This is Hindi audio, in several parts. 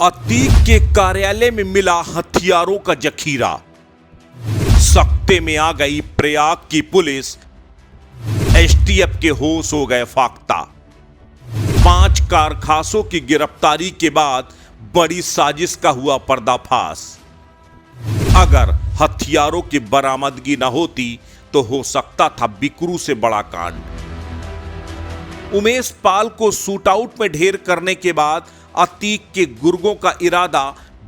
अतीक के कार्यालय में मिला हथियारों का जखीरा। सख्ते में आ गई प्रयाग की पुलिस। एसटीएफ के होश हो गए फाख्ता। 5 कारखासों की गिरफ्तारी के बाद बड़ी साजिश का हुआ पर्दाफाश। अगर हथियारों की बरामदगी न होती तो हो सकता था बिकरू से बड़ा कांड। उमेश पाल को शूट आउट में ढेर करने के बाद अतीक के गुर्गों का इरादा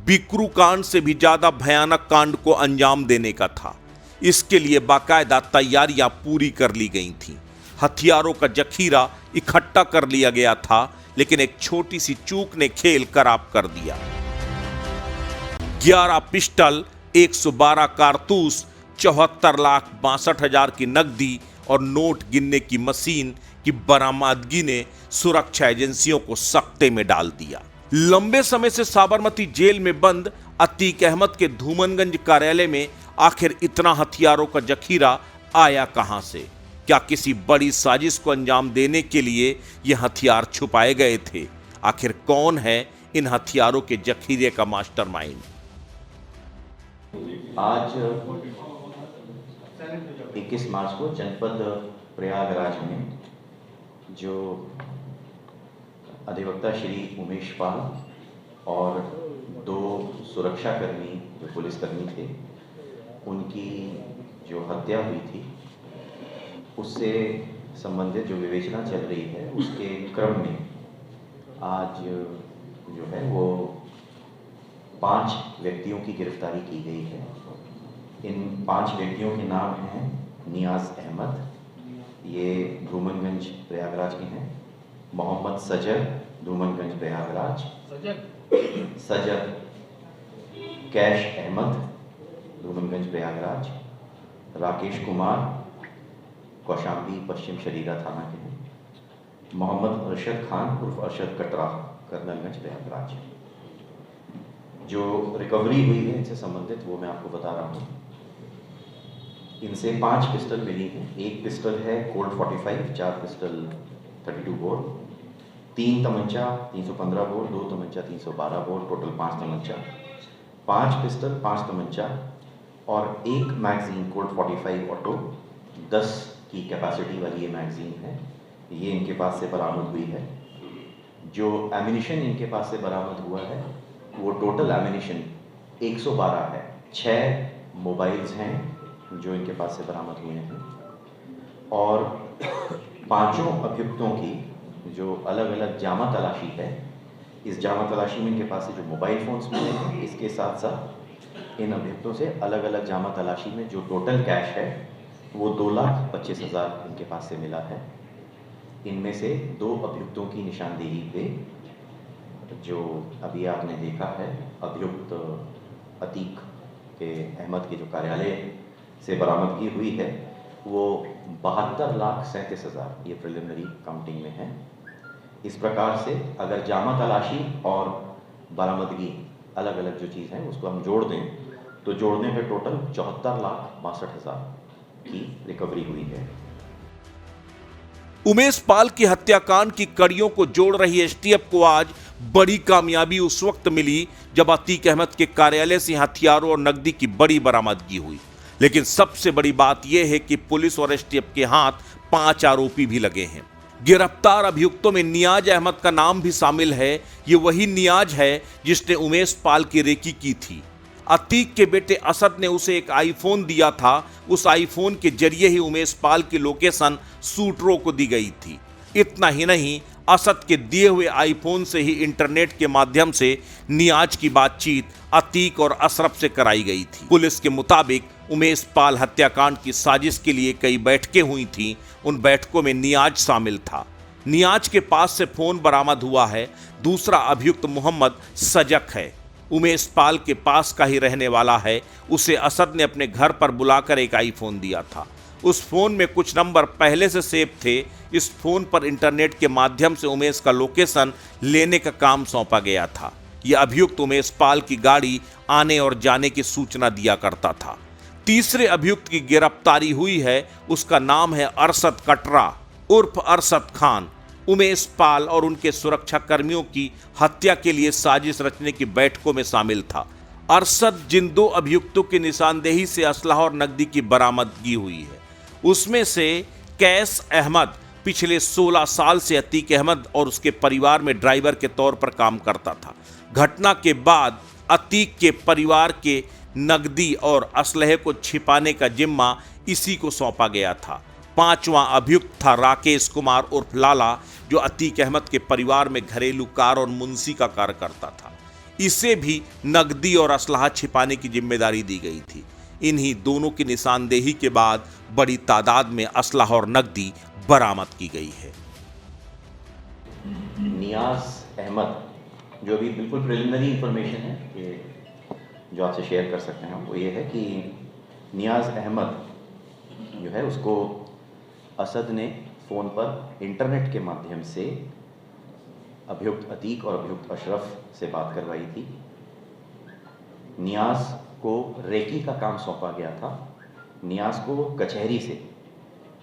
बिकरू कांड से भी ज्यादा भयानक कांड को अंजाम देने का था। इसके लिए बाकायदा तैयारियां पूरी कर ली गई थीं। हथियारों का जखीरा इकट्ठा कर लिया गया था, लेकिन एक छोटी सी चूक ने खेल खराब कर दिया। 11 पिस्टल, 112 कारतूस, 74,62,000 की नकदी और नोट गिनने की मशीन की बरामदगी ने सुरक्षा एजेंसियों को सख्ते में डाल दिया। लंबे समय से साबरमती जेल में बंद अतीक अहमद के धूमनगंज कार्यालय में आखिर इतना हथियारों का जखीरा आया कहां से? क्या किसी बड़ी साजिश को अंजाम देने के लिए यह हथियार छुपाए गए थे? आखिर कौन है इन हथियारों के जखीरे का मास्टरमाइंड? आज 21 मार्च को जनपद प्रयागराज में जो अधिवक्ता श्री उमेश पाल और 2 सुरक्षाकर्मी जो पुलिसकर्मी थे, उनकी जो हत्या हुई थी उससे संबंधित जो विवेचना चल रही है, उसके क्रम में आज जो है वो 5 व्यक्तियों की गिरफ्तारी की गई है। इन 5 व्यक्तियों के नाम हैं नियाज अहमद, ये धूमनगंज प्रयागराज के हैं। मोहम्मद सजर, धूमनगंज प्रयागराज। सजर कैश अहमद, धूमनगंज प्रयागराज। राकेश कुमार, कौशाम्बी पश्चिम शरीरा थाना के हैं। मोहम्मद अरशद खान उर्फ अरशद कटरा, कर्नलगंज प्रयागराज। जो रिकवरी हुई है इनसे संबंधित वो मैं आपको बता रहा हूँ। इनसे 5 पिस्टल मिली हैं। 1 पिस्टल है Colt 45, 4 pistol 32 bore, 3 तमंचा 315 bore, 2 तमंचा 312 bore, total 5 तमंचा। 5 pistol, 5 तमंचा और 1 मैगजीन कोल्ट 45 ऑटो, 10 की कैपेसिटी वाली ये मैगजीन है। ये इनके पास से बरामद हुई है। जो एमिनिशन इनके पास से बरामद हुआ है वो टोटल एमिनिशन 112 है। 6 मोबाइल्स हैं जो इनके पास से बरामद हुए हैं और 5 अभियुक्तों की जो अलग अलग जामा तलाशी है, इस जामा तलाशी में इनके पास से जो मोबाइल फोन्स मिले हैं, इसके साथ साथ इन अभियुक्तों से अलग अलग जामा तलाशी में जो टोटल कैश है वो 2,25,000 इनके पास से मिला है। इनमें से 2 अभियुक्तों की निशानदेही पे जो अभी आपने देखा है, अभियुक्त अतीक के अहमद के जो कार्यालय से बरामदगी हुई है वो 72,37,000 ये प्रिलिमिनरी काउंटिंग में है। इस प्रकार से अगर जामा तलाशी और बरामदगी अलग अलग जो चीज़ है उसको हम जोड़ दें तो जोड़ने पे टोटल 74,62,000 की रिकवरी हुई है। उमेश पाल की हत्याकांड की कड़ियों को जोड़ रही एसटीएफ को आज बड़ी कामयाबी उस वक्त मिली जब अतीक अहमद के कार्यालय से हथियारों और नकदी की बड़ी बरामदगी हुई। लेकिन सबसे बड़ी बात यह है कि पुलिस और एसटीएफ के हाथ 5 आरोपी भी लगे हैं। गिरफ्तार अभियुक्तों में नियाज अहमद का नाम भी शामिल है। ये वही नियाज है जिसने उमेश पाल की रेकी की थी। अतीक के बेटे असद ने उसे एक आईफोन दिया था। उस आईफोन के जरिए ही उमेश पाल की लोकेशन शूटरों को दी गई थी। इतना ही नहीं, असद के दिए हुए आईफोन से ही इंटरनेट के माध्यम से नियाज की बातचीत अतीक और अशरफ से कराई गई थी। पुलिस के मुताबिक उमेश पाल हत्याकांड की साजिश के लिए कई बैठकें हुई थीं। उन बैठकों में नियाज शामिल था। नियाज के पास से फोन बरामद हुआ है। दूसरा अभियुक्त मोहम्मद सजक है, उमेश पाल के पास का ही रहने वाला है। उसे असद ने अपने घर पर बुलाकर एक आईफोन दिया था। उस फोन में कुछ नंबर पहले से सेव थे। इस फोन पर इंटरनेट के माध्यम से उमेश का लोकेशन लेने का काम सौंपा गया था। यह अभियुक्त उमेश पाल की गाड़ी आने और जाने की सूचना दिया करता था। तीसरे अभियुक्त की गिरफ्तारी हुई है। उसका नाम है अरशद कटरा उर्फ अरशद खान। उमेश पाल और उनके सुरक्षा कर्मियों की हत्या के लिए साजिश रचने की बैठकों में शामिल था। अरशद जिन 2 अभियुक्तों की निशानदेही से असलहा और नकदी की बरामदगी हुई है, उसमें से कैस अहमद पिछले 16 साल से अतीक अहमद और उसके परिवार में ड्राइवर के तौर पर काम करता था। घटना के बाद अतीक के परिवार के नकदी और असलहे को छिपाने का जिम्मा इसी को सौंपा गया था। 5वां अभियुक्त था राकेश कुमार उर्फ लाला, जो अतीक अहमद के परिवार में घरेलू कार और मुंशी का कार्य करता था। इसे भी नकदी और असलहा छिपाने की जिम्मेदारी दी गई थी। इन्हीं दोनों की निशानदेही के बाद बड़ी तादाद में असलहा और नकदी बरामद की गई है। नियाज अहमद, जो अभी बिल्कुल प्रिलिमिनरी इंफॉर्मेशन है कि जो आपसे शेयर कर सकते हैं, वो ये है कि नियाज अहमद जो है उसको असद ने फ़ोन पर इंटरनेट के माध्यम से अभियुक्त अतीक और अभियुक्त अशरफ से बात करवाई थी। नियाज को रेकी का काम सौंपा गया था। नियाज को कचहरी से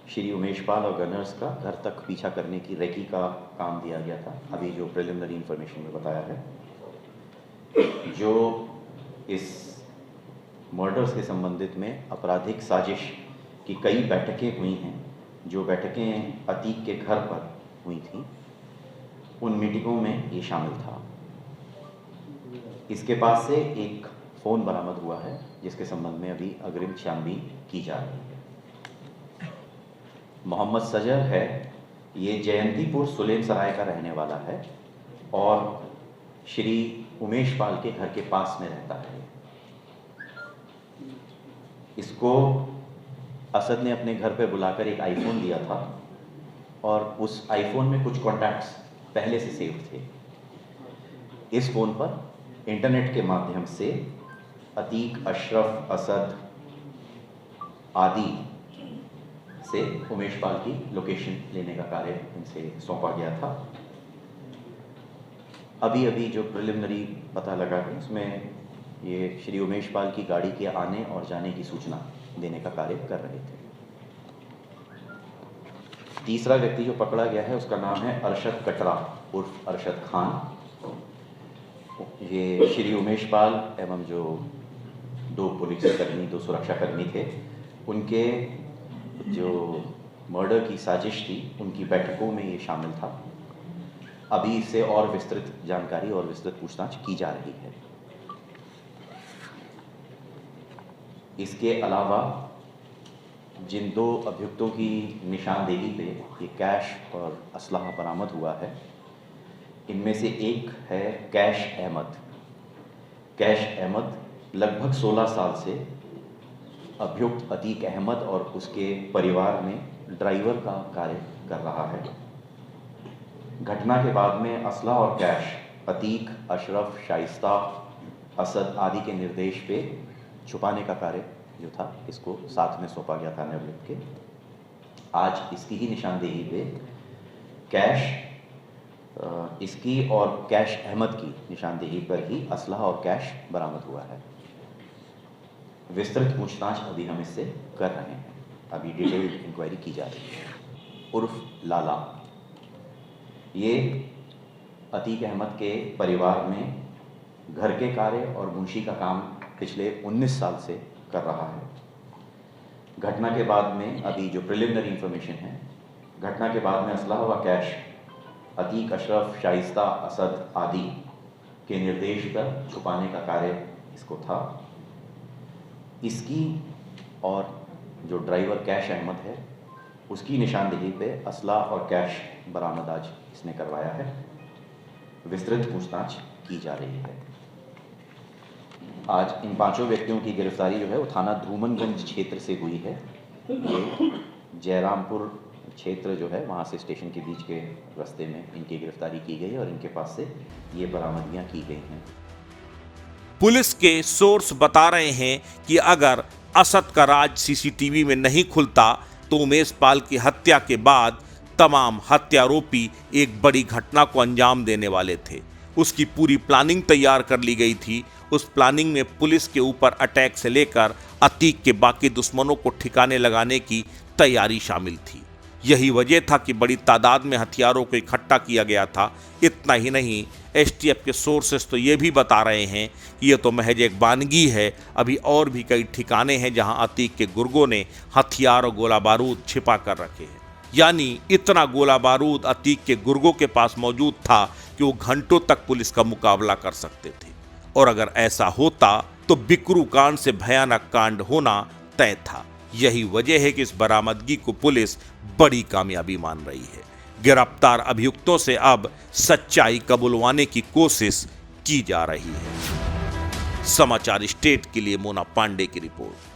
श्री उमेश पाल और गनर्स का घर तक पीछा करने की रेकी का काम दिया गया था। अभी जो प्रिलिमिनरी इंफॉर्मेशन में बताया है, जो इस मर्डर्स के संबंधित में आपराधिक साजिश की कई बैठकें हुई हैं, जो बैठकें अतीक के घर पर हुई थी, उन मीटिंगों में ये शामिल था। इसके पास से एक फ़ोन बरामद हुआ है, जिसके संबंध में अभी अग्रिम छानबीन की जा रही है। मोहम्मद सजर है, ये जयंतीपुर सुलेम सराय का रहने वाला है और श्री उमेश पाल के घर के पास में रहता है। इसको असद ने अपने घर पे बुलाकर एक आईफोन दिया था और उस आईफोन में कुछ कॉन्टैक्ट्स पहले से सेव थे। इस फ़ोन पर इंटरनेट के माध्यम से अतीक, अशरफ, असद आदि से उमेश पाल की लोकेशन लेने का कार्य इनसे सौंपा गया था। अभी जो प्रिलिमिनरी पता लगा है, उसमें ये श्री उमेश पाल की गाड़ी के आने और जाने की सूचना देने का कार्य कर रहे थे। तीसरा व्यक्ति जो पकड़ा गया है, उसका नाम है अरशद कटरा उर्फ अरशद खान। ये श्री उमेश पाल एवं जो 2 पुलिसकर्मी, 2 सुरक्षाकर्मी थे, उनके जो मर्डर की साजिश थी, उनकी बैठकों में ये शामिल था। अभी इससे और विस्तृत जानकारी और विस्तृत पूछताछ की जा रही है। इसके अलावा जिन 2 अभियुक्तों की निशानदेही पे ये कैश और असलहा बरामद हुआ है, इनमें से एक है कैश अहमद। कैश अहमद लगभग 16 साल से अभियुक्त अतीक अहमद और उसके परिवार में ड्राइवर का कार्य कर रहा है। घटना के बाद में असलहा और कैश अतीक, अशरफ, शाइस्ता, असद आदि के निर्देश पे छुपाने का कार्य जो था, इसको साथ में सौंपा गया था निर्लिप्त के। आज इसकी ही निशानदेही पे कैश, इसकी और कैश अहमद की निशानदेही पर ही असलहा और कैश बरामद हुआ है। विस्तृत पूछताछ अभी हम इससे कर रहे हैं। अभी डिटेल्ड इंक्वायरी की जा रही है। उर्फ लाला, ये अतीक अहमद के परिवार में घर के कार्य और मुंशी का काम पिछले 19 साल से कर रहा है। घटना के बाद में अभी जो प्रिलिमिनरी इंफॉर्मेशन है, घटना के बाद में असलहा व कैश अतीक, अशरफ, शाइस्ता, असद आदि के निर्देश पर छुपाने का कार्य इसको था। इसकी और जो ड्राइवर कैश अहमद है, उसकी निशानदेही पे असला और कैश बरामद आज इसने करवाया है। विस्तृत पूछताछ की जा रही है। आज इन 5 व्यक्तियों की गिरफ्तारी जो है वो थाना धूमनगंज क्षेत्र से हुई है। ये जयरामपुर क्षेत्र जो है, वहाँ से स्टेशन के बीच के रास्ते में इनकी गिरफ्तारी की गई और इनके पास से ये बरामदगियाँ की गई हैं। पुलिस के सोर्स बता रहे हैं कि अगर असद का राज सीसीटीवी में नहीं खुलता तो उमेश पाल की हत्या के बाद तमाम हत्यारोपी एक बड़ी घटना को अंजाम देने वाले थे। उसकी पूरी प्लानिंग तैयार कर ली गई थी। उस प्लानिंग में पुलिस के ऊपर अटैक से लेकर अतीक के बाकी दुश्मनों को ठिकाने लगाने की तैयारी शामिल थी। यही वजह था कि बड़ी तादाद में हथियारों को इकट्ठा किया गया था। इतना ही नहीं, एसटीएफ के सोर्सेस तो ये भी बता रहे हैं कि ये तो महज एक वानगी है, अभी और भी कई ठिकाने हैं जहां अतीक के गुर्गों ने हथियार और गोला बारूद छिपा कर रखे हैं। यानी इतना गोला बारूद अतीक के गुर्गों के पास मौजूद था कि वो घंटों तक पुलिस का मुकाबला कर सकते थे। और अगर ऐसा होता तो बिकरू कांड से भयानक कांड होना तय था। यही वजह है कि इस बरामदगी को पुलिस बड़ी कामयाबी मान रही है। गिरफ्तार अभियुक्तों से अब सच्चाई कबुलवाने की कोशिश की जा रही है। समाचार स्टेट के लिए मोना पांडे की रिपोर्ट।